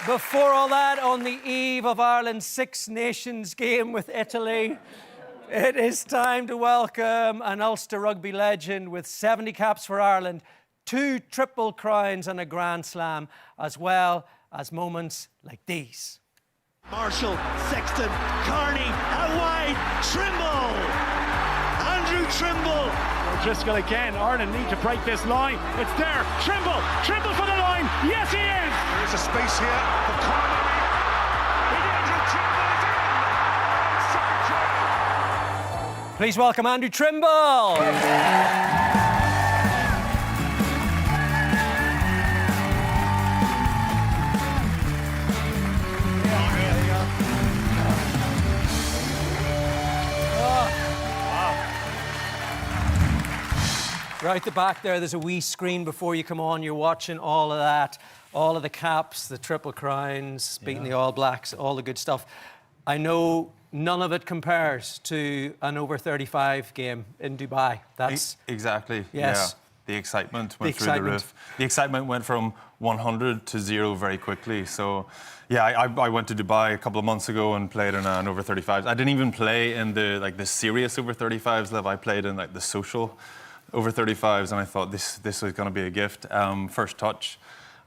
Before all that, on the eve of Ireland's Six Nations game with Italy, it is time to welcome an Ulster rugby legend with 70 caps for Ireland, 2 triple crowns and a Grand Slam, as well as moments like these. Marshall, Sexton, Carney, out wide, Trimble! Andrew Trimble! O'Driscoll again, Ireland need to break this line. It's there, Trimble for the line, yes he is! There is a space here for Carney. Andrew Trimble is in! Please welcome Andrew Trimble! Right at the back there's a wee screen before you come on. You're watching all of that, all of the caps, the triple crowns, beating the All Blacks, all the good stuff. I know none of it compares to an over 35 game in Dubai. That's exactly. Yes. Yeah. The excitement went through the roof. The excitement went from 100 to 0 very quickly. So, yeah, I went to Dubai a couple of months ago and played in an over 35s. I didn't even play in the serious over 35s level. I played in the social over 35s, and I thought this was going to be a gift. First touch,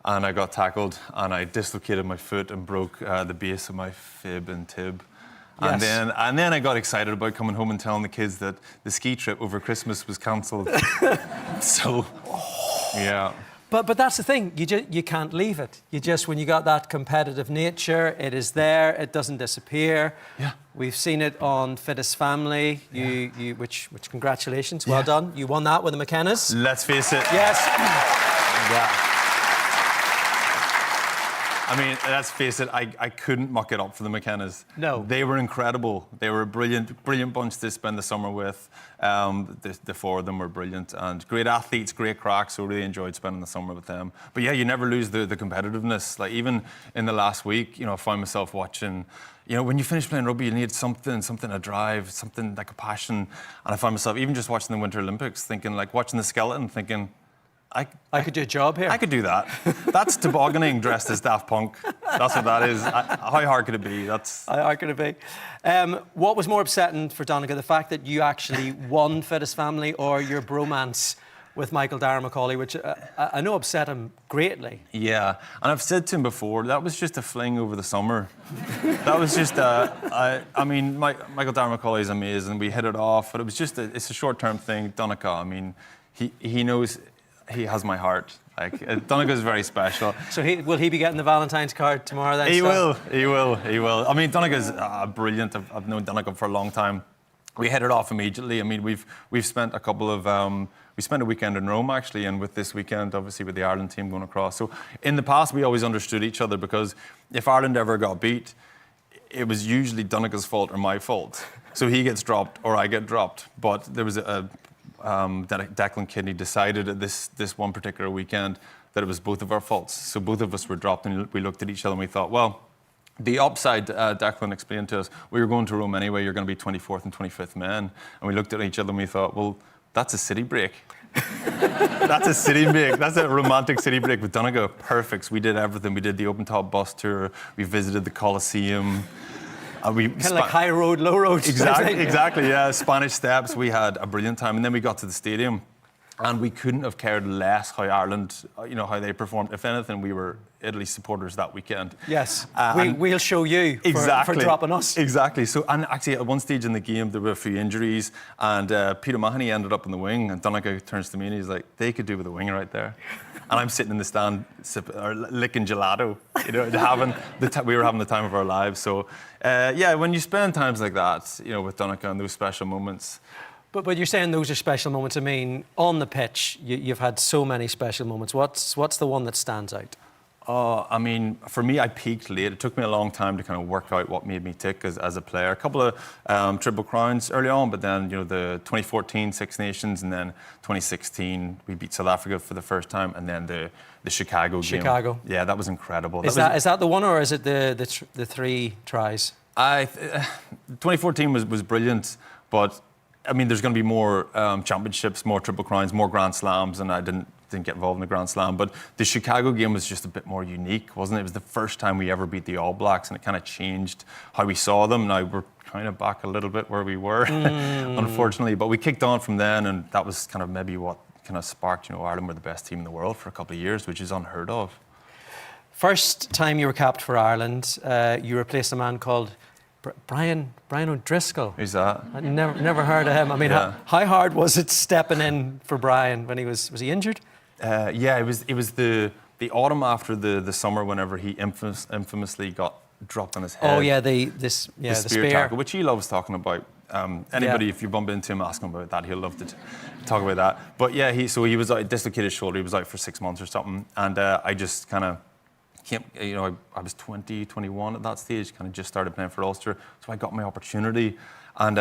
and I got tackled, and I dislocated my foot and broke the base of my fib and tib. Yes. And then I got excited about coming home and telling the kids that the ski trip over Christmas was cancelled. So, yeah. But that's the thing. You can't leave it. When you got that competitive nature, it is there. It doesn't disappear. Yeah. We've seen it on Fittest Family. Which congratulations, well done. You won that with the McKennas. Let's face it. Yes. Yeah. I mean, let's face it, I couldn't muck it up for the McKennas. No. They were incredible. They were a brilliant bunch to spend the summer with. The 4 of them were brilliant and great athletes, great cracks, so really enjoyed spending the summer with them. But yeah, you never lose the competitiveness. Like even in the last week, I found myself watching, when you finish playing rugby, you need something to drive, something like a passion. And I found myself even just watching the Winter Olympics, thinking, like watching the skeleton, thinking, I could do a job here. I could do that. That's tobogganing dressed as Daft Punk. That's what that is. How hard could it be? How hard could it be? What was more upsetting for Donegal, the fact that you actually won Fittest Family or your bromance with Michael Darragh-Macaulay, which I know upset him greatly? Yeah, and I've said to him before, that was just a fling over the summer. That was just, Michael Darragh-Macaulay is amazing. We hit it off, but it was just, it's a short-term thing. Donegal, he knows... He has my heart. Donegal's very special. So will he be getting the Valentine's card tomorrow then? He will. I mean, Donegal's brilliant. I've known Donegal for a long time. We hit it off immediately. I mean, we've spent a couple of... we spent a weekend in Rome, actually, and with this weekend, obviously, with the Ireland team going across. So in the past, we always understood each other because if Ireland ever got beat, it was usually Donegal's fault or my fault. So he gets dropped or I get dropped. But there was Declan Kidney decided at this one particular weekend that it was both of our faults. So both of us were dropped, and we looked at each other and we thought, well, the upside, Declan explained to us, we were going to Rome anyway, you're going to be 24th and 25th men. And we looked at each other and we thought, well, that's a city break. That's a city break. That's a romantic city break with Donegal. Perfect. So we did everything. We did the open top bus tour. We visited the Colosseum. Kind of like high road, low road. Exactly, yeah. Spanish Steps. We had a brilliant time. And then we got to the stadium and we couldn't have cared less how Ireland, how they performed. If anything, we were Italy supporters that weekend. Yes, we'll show you for dropping us. Exactly. So, and actually at one stage in the game, there were a few injuries and Peter Mahoney ended up in the wing and Donegal turns to me and he's like, they could do with a wing right there. And I'm sitting in the stand licking gelato, we were having the time of our lives. So, yeah, when you spend times like that, with Donegal and those special moments. But you're saying those are special moments. I mean, on the pitch, you've had so many special moments. What's the one that stands out? I mean, for me, I peaked late. It took me a long time to kind of work out what made me tick as a player. A couple of Triple Crowns early on, but then, the 2014 Six Nations and then 2016, we beat South Africa for the first time, and then the Chicago game. Yeah, that was incredible. Is that the one, or is it the 3 tries? 2014 was brilliant, but I mean, there's going to be more championships, more Triple Crowns, more Grand Slams, and I didn't didn't get involved in the Grand Slam. But the Chicago game was just a bit more unique, wasn't it? It was the first time we ever beat the All Blacks, and it kind of changed how we saw them. Now we're kind of back a little bit where we were, unfortunately. But we kicked on from then, and that was kind of maybe what kind of sparked, Ireland were the best team in the world for a couple of years, which is unheard of. First time you were capped for Ireland, you replaced a man called Brian O'Driscoll. Who's that? I never heard of him. I mean, how hard was it stepping in for Brian when was he injured? Yeah, it was the autumn after the summer, whenever he infamously got dropped on his head. Oh yeah, the spear tackle, which he loves talking about. Anybody, if you bump into him, ask him about that. He'll love to talk about that. But yeah, he was out, dislocated shoulder. He was out for 6 months or something, and I just kind of came. I was 20, 21 at that stage. Kind of just started playing for Ulster, so I got my opportunity. And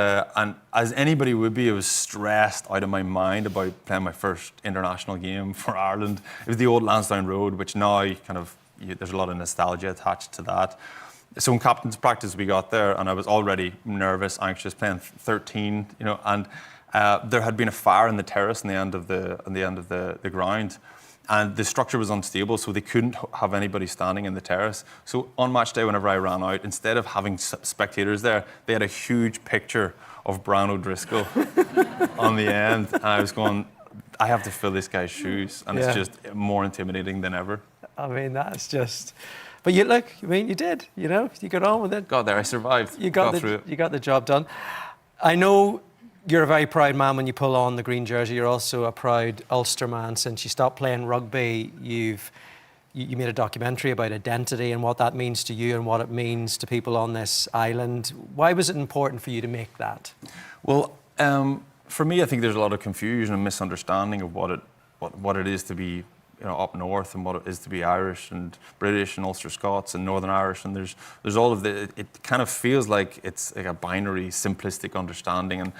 as anybody would be, I was stressed out of my mind about playing my first international game for Ireland. It was the old Lansdowne Road, which now there's a lot of nostalgia attached to that. So in captain's practice, we got there, and I was already nervous, anxious, playing 13, and there had been a fire in the terrace on the end of the ground, and the structure was unstable, so they couldn't have anybody standing in the terrace. So on match day, whenever I ran out, instead of having spectators there, they had a huge picture of Brian O'Driscoll on the end, and I was going, I have to fill this guy's shoes, and it's just more intimidating than ever. I mean, that's just. But you did. You got on with it. Got there. I survived. You got the job done. I know you're a very proud man when you pull on the green jersey. You're also a proud Ulster man. Since you stopped playing rugby, you made a documentary about identity and what that means to you and what it means to people on this island. Why was it important for you to make that? Well, for me, I think there's a lot of confusion and misunderstanding of what it is to be up north, and what it is to be Irish and British and Ulster Scots and Northern Irish, and there's all of it kind of feels like it's like a binary, simplistic understanding, and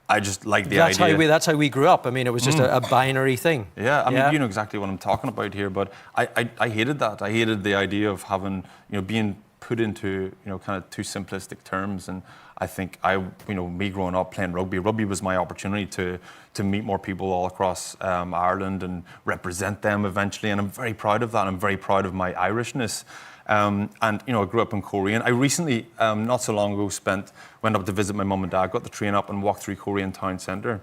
I just like the idea. That's how we grew up. I mean, it was just a binary thing. Yeah, I mean, you know exactly what I'm talking about here, but I hated that. I hated the idea of having, being put into, kind of too simplistic terms. And I think me growing up playing rugby was my opportunity to meet more people all across Ireland and represent them eventually. And I'm very proud of that. I'm very proud of my Irishness. And I grew up in Korean. I recently, not so long ago, went up to visit my mum and dad, got the train up and walked through Korean town centre.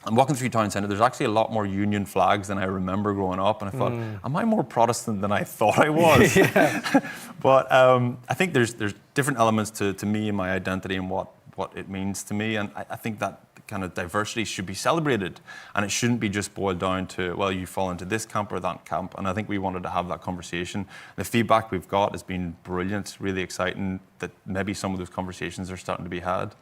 And walking through town centre, there's actually a lot more Union flags than I remember growing up. And I thought, am I more Protestant than I thought I was? But I think there's different elements to me and my identity and what it means to me. And I think that kind of diversity should be celebrated, and it shouldn't be just boiled down to, well, you fall into this camp or that camp. And I think we wanted to have that conversation. The feedback we've got has been brilliant, really exciting that maybe some of those conversations are starting to be had.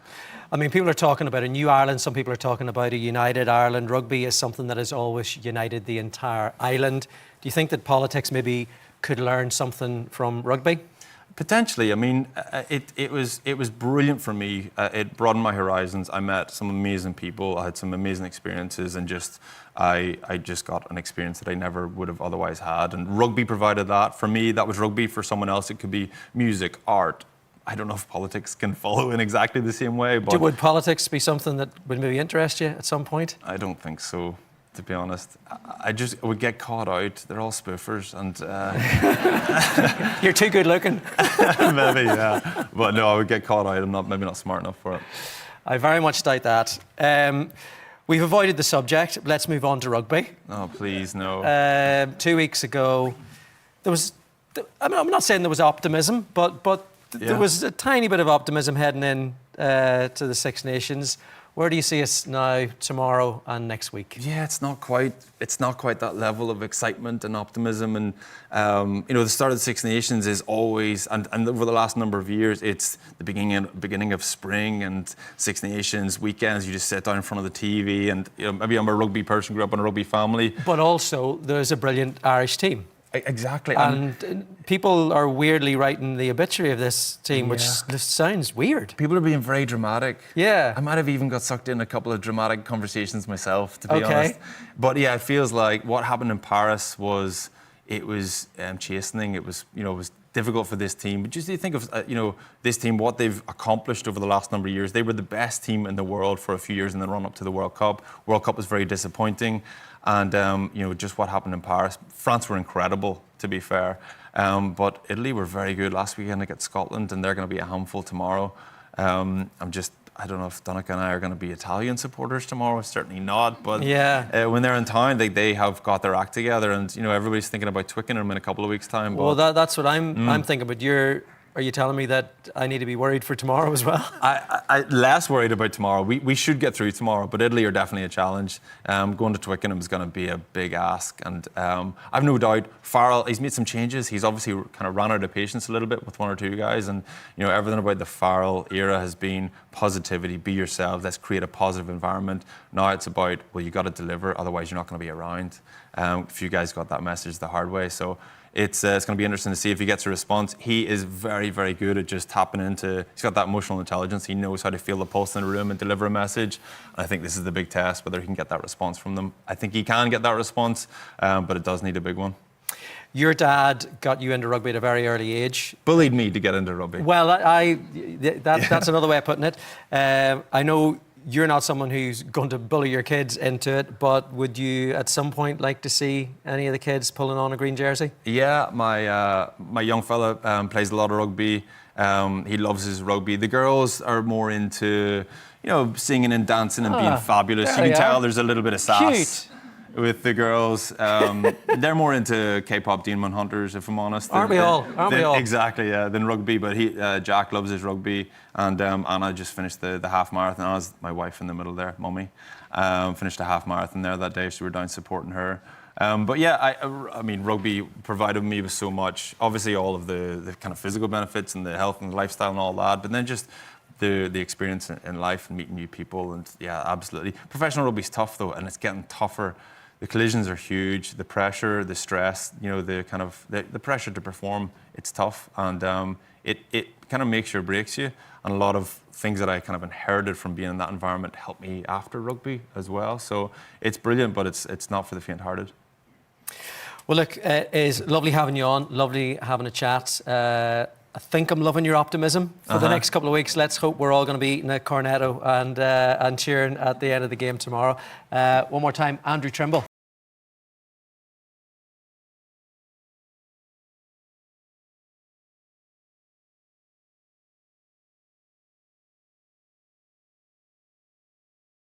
I mean, people are talking about a new Ireland, some people are talking about a united Ireland. Rugby is something that has always united the entire island. Do you think that politics maybe could learn something from rugby? Potentially. I mean, it was brilliant for me. It broadened my horizons. I met some amazing people. I had some amazing experiences, and I just got an experience that I never would have otherwise had. And rugby provided that. For me, that was rugby. For someone else, it could be music, art. I don't know if politics can follow in exactly the same way. But would politics be something that would maybe interest you at some point? I don't think so, to be honest. I would get caught out. They're all spoofers, and you're too good looking. Maybe, yeah. But no, I would get caught out. I'm maybe not smart enough for it. I very much doubt that. We've avoided the subject. Let's move on to rugby. Oh, please, no. 2 weeks ago, there was. I'm not saying there was optimism, but there was a tiny bit of optimism heading in to the Six Nations. Where do you see us now, tomorrow and next week? Yeah, it's not quite that level of excitement and optimism. And the start of the Six Nations is always, and over the last number of years, it's the beginning of spring and Six Nations weekends. You just sit down in front of the TV, and maybe I'm a rugby person, grew up in a rugby family. But also, there's a brilliant Irish team. Exactly. And people are weirdly writing the obituary of this team, which sounds weird. People are being very dramatic. Yeah. I might have even got sucked in a couple of dramatic conversations myself, to be honest. But yeah, it feels like what happened in Paris was chastening. It was difficult for this team. But just you think of this team, what they've accomplished over the last number of years. They were the best team in the world for a few years in the run up to the World Cup. World Cup was very disappointing, and just what happened in Paris. France were incredible, to be fair, but Italy were very good last weekend against Scotland, and they're going to be a handful tomorrow. I don't know if Donncha and I are going to be Italian supporters tomorrow. Certainly not. But when they're in town, they have got their act together, and everybody's thinking about Twickenham in a couple of weeks' time. Well, that's what I'm thinking. But are you telling me that I need to be worried for tomorrow as well? I'm less worried about tomorrow. We should get through tomorrow, but Italy are definitely a challenge. Going to Twickenham is going to be a big ask, and I've no doubt Farrell, he's made some changes. He's obviously kind of run out of patience a little bit with one or two guys, and everything about the Farrell era has been positivity, be yourself, let's create a positive environment. Now it's about, well, you got to deliver, otherwise you're not going to be around. A few guys got that message the hard way, so it's going to be interesting to see if he gets a response. He is very, very good at just tapping into, he's got that emotional intelligence. He knows how to feel the pulse in a room and deliver a message. And I think this is the big test, whether he can get that response from them. I think he can get that response, but it does need a big one. Your dad got you into rugby at a very early age. Bullied me to get into rugby. Well, that's another way of putting it. I know you're not someone who's going to bully your kids into it, but would you at some point like to see any of the kids pulling on a green jersey? Yeah, my young fella plays a lot of rugby. He loves his rugby. The girls are more into, singing and dancing and being fabulous. You can tell there's a little bit of sass. Cute. With the girls. They're more into K-pop Demon Hunters, if I'm honest. Aren't we all? Exactly, yeah, than rugby. But Jack loves his rugby, and Anna just finished the half marathon. I was my wife in the middle there, mummy. Finished a half marathon there that day, so we were down supporting her. But yeah, I mean, rugby provided me with so much. Obviously, all of the kind of physical benefits and the health and the lifestyle and all that, but then just the experience in life and meeting new people, and yeah, absolutely. Professional rugby's tough though, and it's getting tougher. The collisions are huge. The pressure, the stress, the pressure to perform, it's tough, and it kind of makes you or breaks you. And a lot of things that I kind of inherited from being in that environment helped me after rugby as well. So it's brilliant, but it's not for the faint-hearted. Well, look, it's lovely having you on. Lovely having a chat. I think I'm loving your optimism for the next couple of weeks. Let's hope we're all going to be eating a cornetto and cheering at the end of the game tomorrow. One more time, Andrew Trimble,